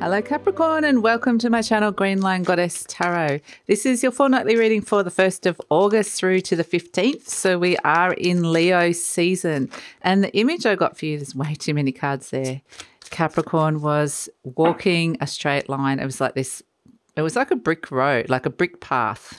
Hello Capricorn and welcome to my channel GreenLion Goddess Tarot. This is your fortnightly reading for the 1st of August through to the 15th. So we are in Leo season. And the image I got for you, there's way too many cards there. Capricorn was walking a straight line. It was like this, it was like a brick road, like a brick path.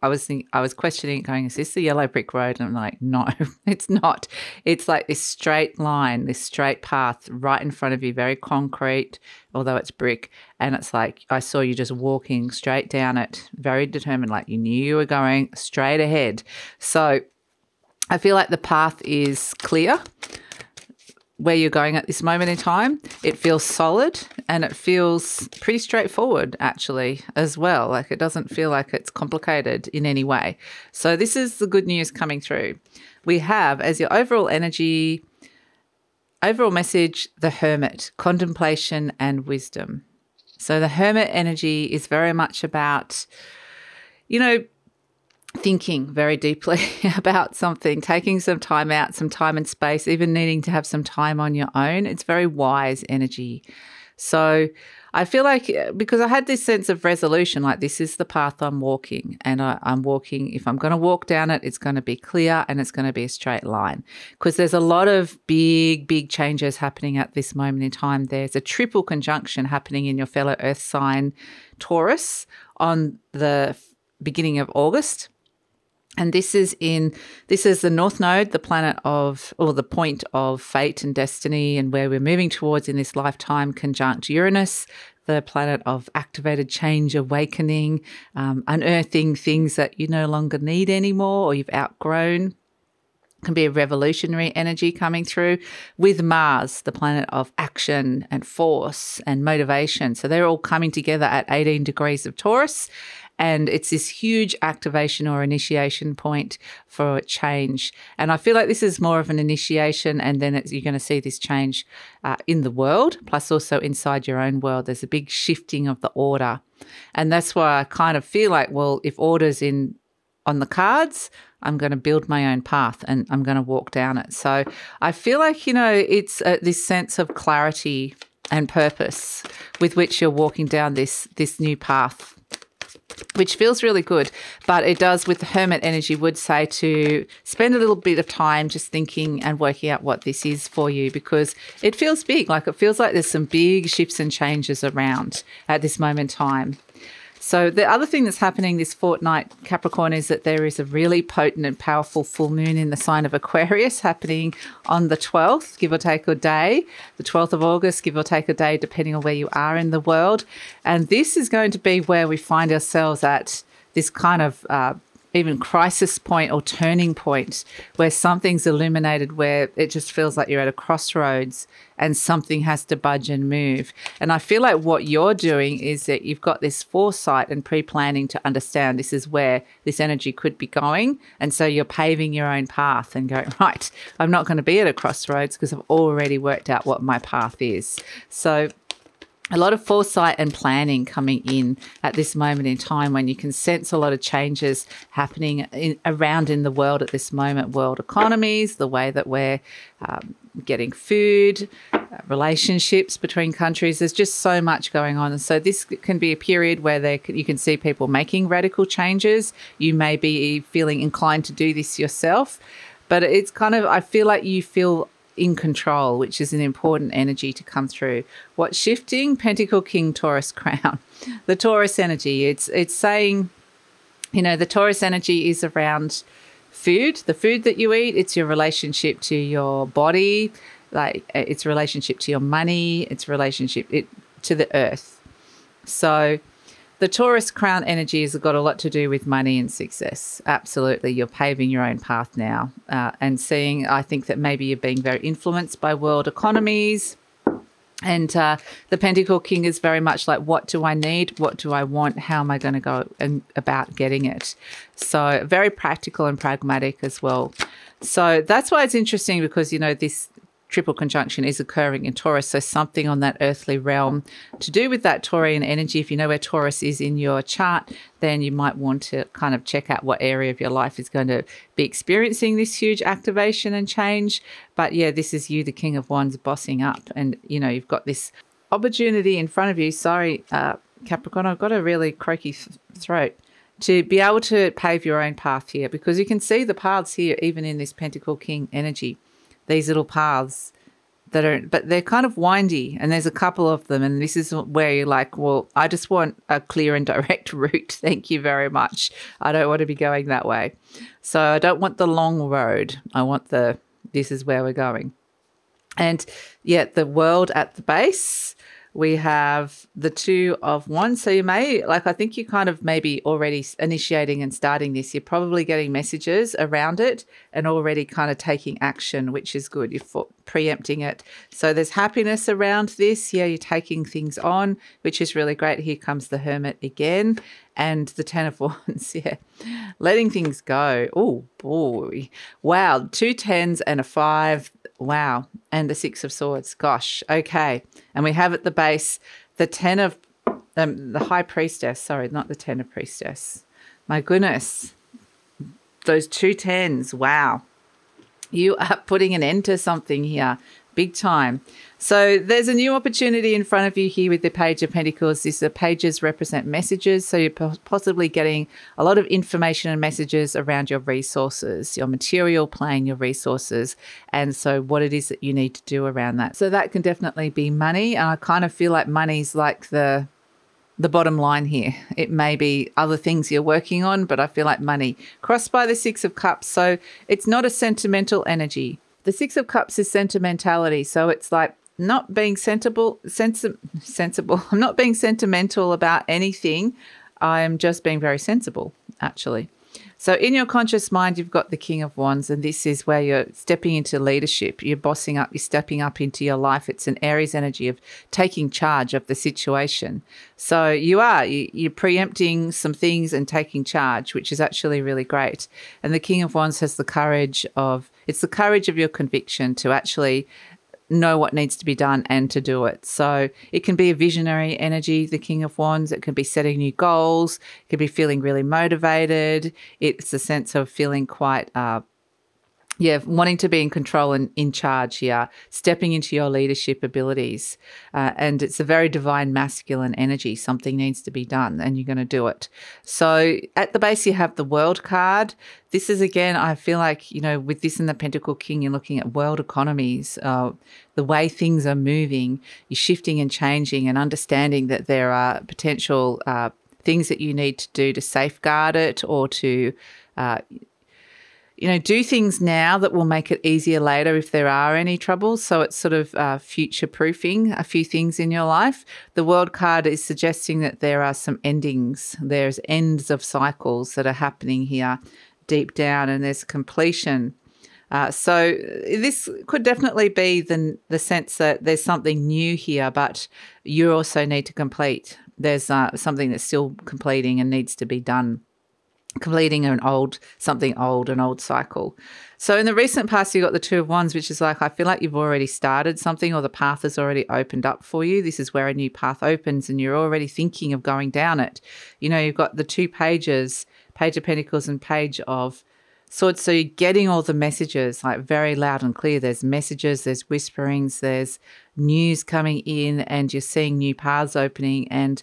I was questioning, going, is this the yellow brick road? And I'm like, no, it's not. It's like this straight line, this straight path right in front of you, very concrete, although it's brick. And it's like, I saw you just walking straight down it, very determined, like you knew you were going straight ahead. So I feel like the path is clear where you're going at this moment in time. It feels solid and it feels pretty straightforward actually as well. Like it doesn't feel like it's complicated in any way. So this is the good news coming through. We have as your overall energy, overall message, the Hermit, contemplation and wisdom. So the Hermit energy is very much about, thinking very deeply about something, taking some time out, some time and space, even needing to have some time on your own. It's very wise energy. So I feel like because I had this sense of resolution, like this is the path I'm walking and I'm walking. If I'm going to walk down it, it's going to be clear and it's going to be a straight line because there's a lot of big changes happening at this moment in time. There's a triple conjunction happening in your fellow earth sign Taurus on the beginning of August. And this is the North Node, the planet of, or the point of fate and destiny and where we're moving towards in this lifetime, conjunct Uranus, the planet of activated change, awakening, unearthing things that you no longer need anymore or you've outgrown. Can be a revolutionary energy coming through with Mars, the planet of action and force and motivation. So they're all coming together at 18 degrees of Taurus. And it's this huge activation or initiation point for change. And I feel like this is more of an initiation and then you're going to see this change in the world, plus also inside your own world. There's a big shifting of the order. And that's why I kind of feel like, well, if order's on the cards, I'm going to build my own path and I'm going to walk down it. So I feel like, it's this sense of clarity and purpose with which you're walking down this new path, which feels really good. But it does, with the Hermit energy, would say to spend a little bit of time just thinking and working out what this is for you because it feels big. Like it feels like there's some big shifts and changes around at this moment in time. So the other thing that's happening this fortnight, Capricorn, is that there is a really potent and powerful full moon in the sign of Aquarius happening on the 12th, give or take a day, the 12th of August, give or take a day, depending on where you are in the world. And this is going to be where we find ourselves at this kind of even crisis point or turning point where something's illuminated, where it just feels like you're at a crossroads and something has to budge and move. And I feel like what you're doing is that you've got this foresight and pre-planning to understand this is where this energy could be going. And so you're paving your own path and going, right, I'm not going to be at a crossroads because I've already worked out what my path is. So a lot of foresight and planning coming in at this moment in time when you can sense a lot of changes happening around in the world at this moment, world economies, the way that we're getting food, relationships between countries. There's just so much going on. And so this can be a period where you can see people making radical changes. You may be feeling inclined to do this yourself, but it's kind of, I feel like you feel in control, which is an important energy to come through. What's shifting? Pentacle King, Taurus crown. The Taurus energy, it's saying, the Taurus energy is around food, the food that you eat. It's your relationship to your body, like it's relationship to your money, it's relationship to the earth. So the Taurus crown energy has got a lot to do with money and success. Absolutely. You're paving your own path now and seeing, I think that maybe you're being very influenced by world economies. And the Pentacle King is very much like, what do I need? What do I want? How am I going to go about getting it? So very practical and pragmatic as well. So that's why it's interesting because, this triple conjunction is occurring in Taurus. So something on that earthly realm to do with that Taurian energy. If you know where Taurus is in your chart, then you might want to kind of check out what area of your life is going to be experiencing this huge activation and change. But yeah, this is you, the King of Wands, bossing up. And, you've got this opportunity in front of you. Sorry, Capricorn, I've got a really croaky throat. To be able to pave your own path here, because you can see the paths here, even in this Pentacle King energy, these little paths but they're kind of windy, and there's a couple of them, and this is where you're like, well, I just want a clear and direct route. Thank you very much. I don't want to be going that way. So I don't want the long road. I want this is where we're going. And yet the world at the base, we have the Two of Wands. So you may, I think you kind of maybe already initiating and starting this. You're probably getting messages around it and already kind of taking action, which is good. You're preempting it. So there's happiness around this. Yeah, you're taking things on, which is really great. Here comes the Hermit again. And the Ten of Wands, yeah. Letting things go. Oh, boy. Wow. 2 10s and a 5. Wow. And the 6 of Swords. Gosh. Okay. And we have at the base the 10 of the High Priestess. Sorry, not the 10 of Priestess. My goodness. Those 2 10s. Wow. You are putting an end to something here. Big time. So there's a new opportunity in front of you here with the Page of Pentacles. These pages represent messages. So you're possibly getting a lot of information and messages around your resources, your material plane, your resources, and so what it is that you need to do around that. So that can definitely be money. And I kind of feel like money's like the bottom line here. It may be other things you're working on, but I feel like money. Crossed by the 6 of Cups. So it's not a sentimental energy. The 6 of Cups is sentimentality. So it's like not being sensible. I'm not being sentimental about anything. I'm just being very sensible, actually. So in your conscious mind, you've got the King of Wands, and this is where you're stepping into leadership. You're bossing up. You're stepping up into your life. It's an Aries energy of taking charge of the situation. So you're preempting some things and taking charge, which is actually really great. And the King of Wands has the courage of your conviction to actually know what needs to be done and to do it. So it can be a visionary energy, the King of Wands. It can be setting new goals. It can be feeling really motivated. It's a sense of feeling quite, wanting to be in control and in charge here, stepping into your leadership abilities. And it's a very divine masculine energy. Something needs to be done and you're going to do it. So at the base, you have the World card. This is, again, I feel like, with this in the Pentacle King, you're looking at world economies, the way things are moving, you're shifting and changing and understanding that there are potential things that you need to do to safeguard it or to do things now that will make it easier later if there are any troubles. So it's sort of future-proofing a few things in your life. The World card is suggesting that there are some endings. There's ends of cycles that are happening here deep down, and there's completion. So this could definitely be the sense that there's something new here, but you also need to complete. There's something that's still completing and needs to be done. Completing an old cycle. So in the recent past, you got the Two of Wands, which is like, I feel like you've already started something or the path has already opened up for you. This is where a new path opens and you're already thinking of going down it. You've got the 2 pages, Page of Pentacles and Page of Swords. So you're getting all the messages like very loud and clear. There's messages, there's whisperings, there's news coming in, and you're seeing new paths opening and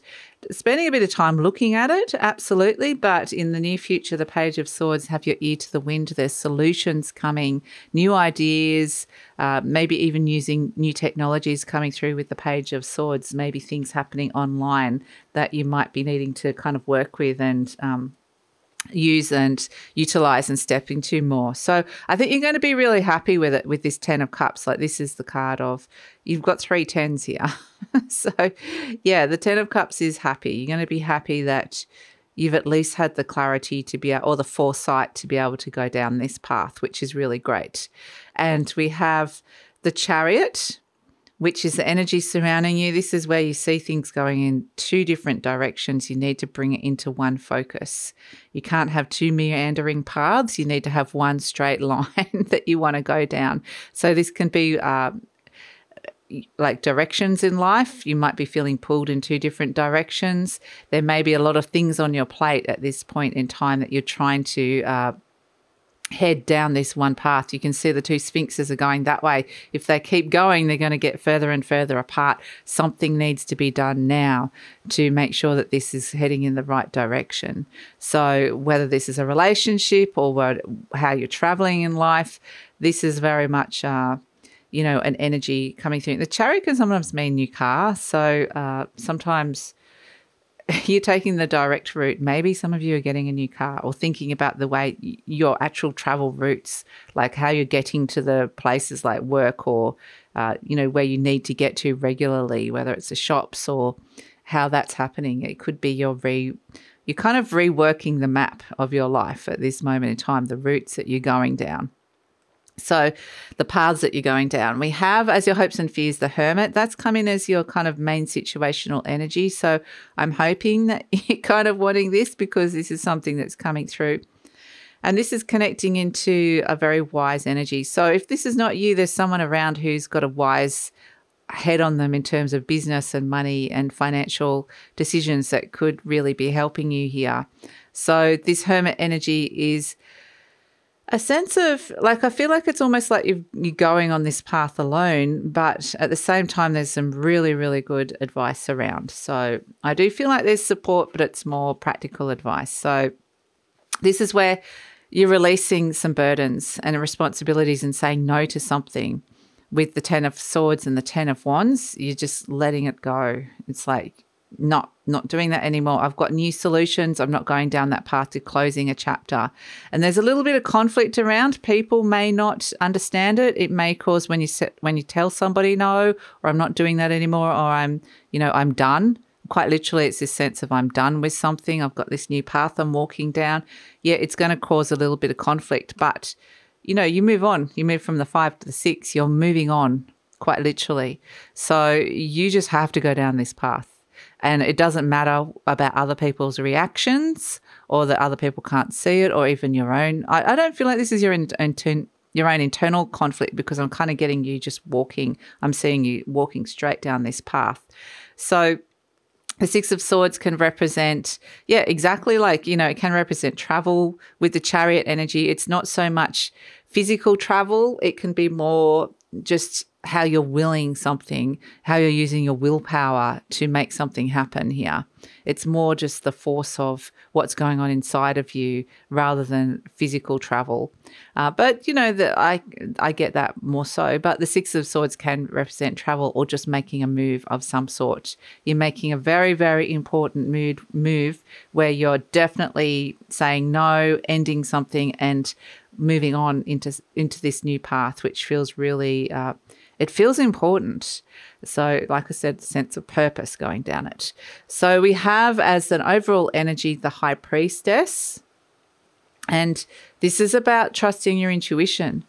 spending a bit of time looking at it, absolutely. But in the near future, the Page of Swords, have your ear to the wind. There's solutions coming, new ideas, maybe even using new technologies coming through with the Page of Swords, maybe things happening online that you might be needing to kind of work with and use and utilize and step into more. So I think you're going to be really happy with it with this 10 of Cups. Like, this is the card of, you've got 3 10s here. So yeah, the 10 of Cups is happy. You're going to be happy that you've at least had the clarity to be or the foresight to be able to go down this path, which is really great. And we have the Chariot, which is the energy surrounding you. This is where you see things going in 2 different directions. You need to bring it into one focus. You can't have 2 meandering paths. You need to have one straight line that you want to go down. So this can be like directions in life. You might be feeling pulled in 2 different directions. There may be a lot of things on your plate at this point in time that you're trying to head down this one path. You can see the two sphinxes are going that way. If they keep going, they're going to get further and further apart. Something needs to be done now to make sure that this is heading in the right direction. So whether this is a relationship or how you're traveling in life, this is very much you know, an energy coming through. The Chariot can sometimes mean new car. So sometimes you're taking the direct route. Maybe some of you are getting a new car or thinking about the way your actual travel routes, like how you're getting to the places like work or, you know, where you need to get to regularly, whether it's the shops or how that's happening. It could be you're kind of reworking the map of your life at this moment in time, the routes that you're going down. So the paths that you're going down. We have as your hopes and fears the Hermit. That's coming as your kind of main situational energy. So I'm hoping that you're kind of wanting this because this is something that's coming through. And this is connecting into a very wise energy. So if this is not you, there's someone around who's got a wise head on them in terms of business and money and financial decisions that could really be helping you here. So this Hermit energy is a sense of, like, I feel like it's almost like you're going on this path alone, but at the same time, there's some really, really good advice around. So I do feel like there's support, but it's more practical advice. So this is where you're releasing some burdens and responsibilities and saying no to something. With the 10 of Swords and the 10 of Wands, you're just letting it go. It's like, not doing that anymore. I've got new solutions. I'm not going down that path to closing a chapter. And there's a little bit of conflict around. People may not understand it. It may cause when you tell somebody no, or I'm not doing that anymore, or I'm done. Quite literally, it's this sense of I'm done with something. I've got this new path I'm walking down. Yeah, it's going to cause a little bit of conflict, but you move on. You move from the 5 to the 6. You're moving on, quite literally. So you just have to go down this path. And it doesn't matter about other people's reactions or that other people can't see it or even your own. I don't feel like this is your own internal conflict because I'm kind of getting you just walking. I'm seeing you walking straight down this path. So the 6 of Swords can represent, exactly like, it can represent travel. With the Chariot energy, it's not so much physical travel. It can be more just how you're willing something, how you're using your willpower to make something happen here. It's more just the force of what's going on inside of you rather than physical travel. But I get that more so. But the 6 of Swords can represent travel or just making a move of some sort. You're making a very, very important move where you're definitely saying no, ending something and moving on into this new path, which feels really it feels important. So like I said, sense of purpose going down it. So we have as an overall energy the High Priestess. And this is about trusting your intuition.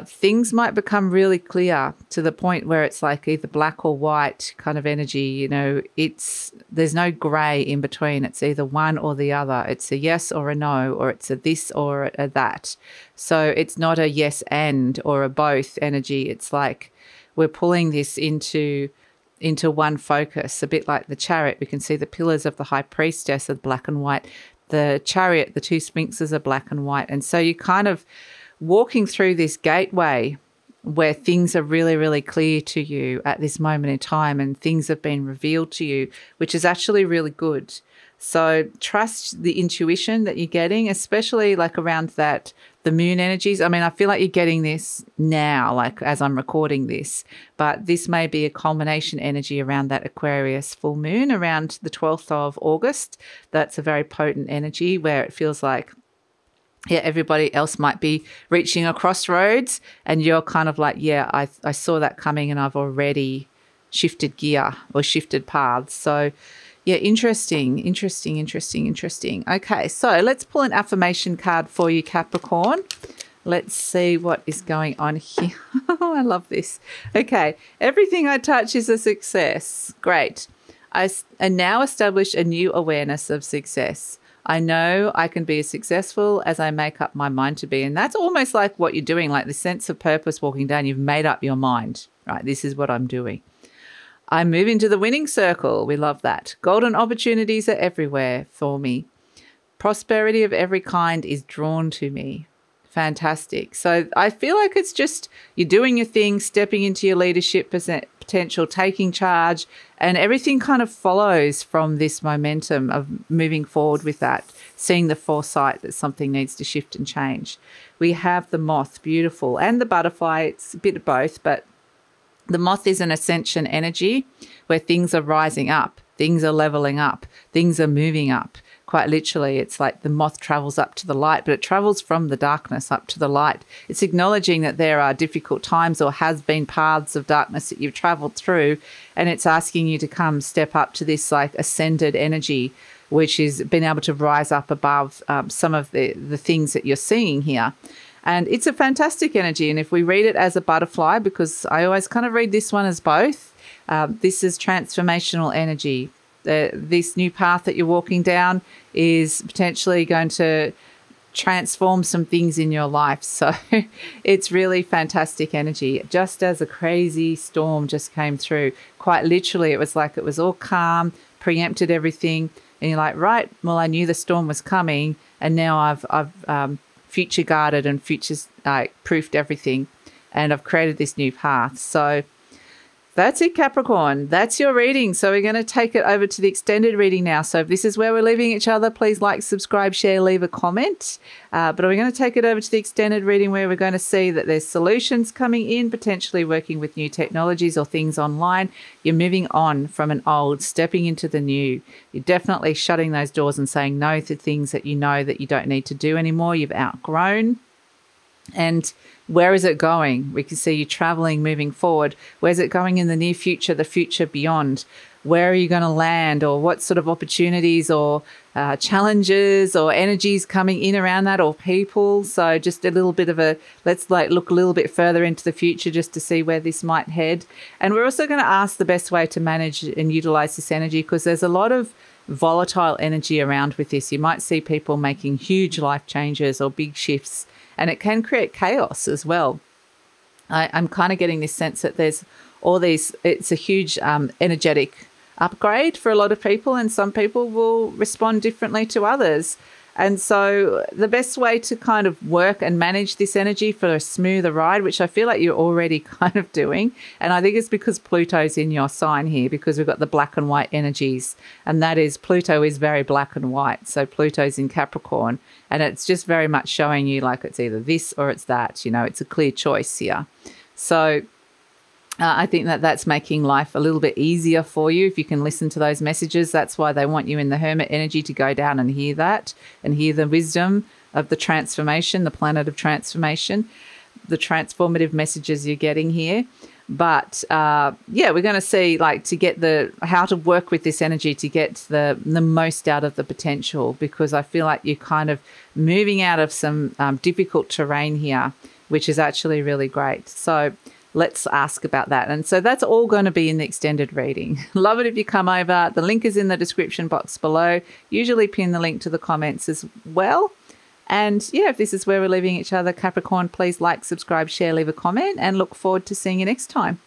Things might become really clear to the point where it's like either black or white kind of energy. There's no grey in between. It's either one or the other. It's a yes or a no, or it's a this or a that. So it's not a yes and or a both energy. It's like we're pulling this into one focus, a bit like the Chariot. We can see the pillars of the High Priestess are black and white. The Chariot, the two sphinxes are black and white. And so you kind of walking through this gateway where things are really, really clear to you at this moment in time and things have been revealed to you, which is actually really good. So trust the intuition that you're getting, especially like around that, the moon energies. I mean, I feel like you're getting this now, like as I'm recording this, but this may be a culmination energy around that Aquarius full moon around the 12th of August. That's a very potent energy where it feels like everybody else might be reaching a crossroads and you're kind of like, I saw that coming and I've already shifted gear or shifted paths. So, interesting. Okay, so let's pull an affirmation card for you, Capricorn. Let's see what is going on here. I love this. Okay, everything I touch is a success. Great. I now establish a new awareness of success. I know I can be as successful as I make up my mind to be. And that's almost like what you're doing, like the sense of purpose walking down. You've made up your mind, right? This is what I'm doing. I move into the winning circle. We love that. Golden opportunities are everywhere for me. Prosperity of every kind is drawn to me. Fantastic. So I feel like it's just you're doing your thing, stepping into your leadership potential, taking charge, and everything kind of follows from this momentum of moving forward with that, seeing the foresight that something needs to shift and change. We have the moth, beautiful, and the butterfly. It's a bit of both, but the moth is an ascension energy where things are rising up, things are leveling up, things are moving up. Quite literally, it's like the moth travels up to the light, but it travels from the darkness up to the light. It's acknowledging that there are difficult times or has been paths of darkness that you've traveled through, and it's asking you to come step up to this like ascended energy, which is being able to rise up above some of the things that you're seeing here. And it's a fantastic energy. And if we read it as a butterfly, because I always kind of read this one as both, this is transformational energy. This new path that you're walking down is potentially going to transform some things in your life. So it's really fantastic energy. Just as a crazy storm just came through, quite literally, it was like it was all calm, preempted everything. And you're like, right, well, I knew the storm was coming, and now I've future guarded and futures proofed everything, and I've created this new path. So that's it, Capricorn. That's your reading. So we're going to take it over to the extended reading now. So if this is where we're leaving each other, please like, subscribe, share, leave a comment. But we're going to take it over to the extended reading where we're going to see that there's solutions coming in, potentially working with new technologies or things online. You're moving on from an old, stepping into the new. You're definitely shutting those doors and saying no to things that you know that you don't need to do anymore. You've outgrown. And where is it going? We can see you traveling, moving forward. Where's it going in the near future, the future beyond? Where are you going to land, or what sort of opportunities or challenges or energies coming in around that, or people? So just a little bit of let's look a little bit further into the future just to see where this might head. And we're also going to ask the best way to manage and utilize this energy, because there's a lot of volatile energy around with this. You might see people making huge life changes or big shifts, and it can create chaos as well. I'm kind of getting this sense that there's all these, it's a huge energetic upgrade for a lot of people, and some people will respond differently to others. And so the best way to kind of work and manage this energy for a smoother ride, which I feel like you're already kind of doing, and I think it's because Pluto's in your sign here, because we've got the black and white energies, and that is, Pluto is very black and white. So Pluto's in Capricorn, and it's just very much showing you like it's either this or it's that, you know, it's a clear choice here. So I think that that's making life a little bit easier for you if you can listen to those messages. That's why they want you in the Hermit energy, to go down and hear that and hear the wisdom of the transformation, the planet of transformation, the transformative messages you're getting here. But yeah, we're going to see like to get how to work with this energy to get the most out of the potential, because I feel like you're kind of moving out of some difficult terrain here, which is actually really great. So let's ask about that. And so that's all going to be in the extended reading. Love it if you come over. The link is in the description box below. Usually pin the link to the comments as well. And yeah, if this is where we're leaving each other, Capricorn, please like, subscribe, share, leave a comment, and look forward to seeing you next time.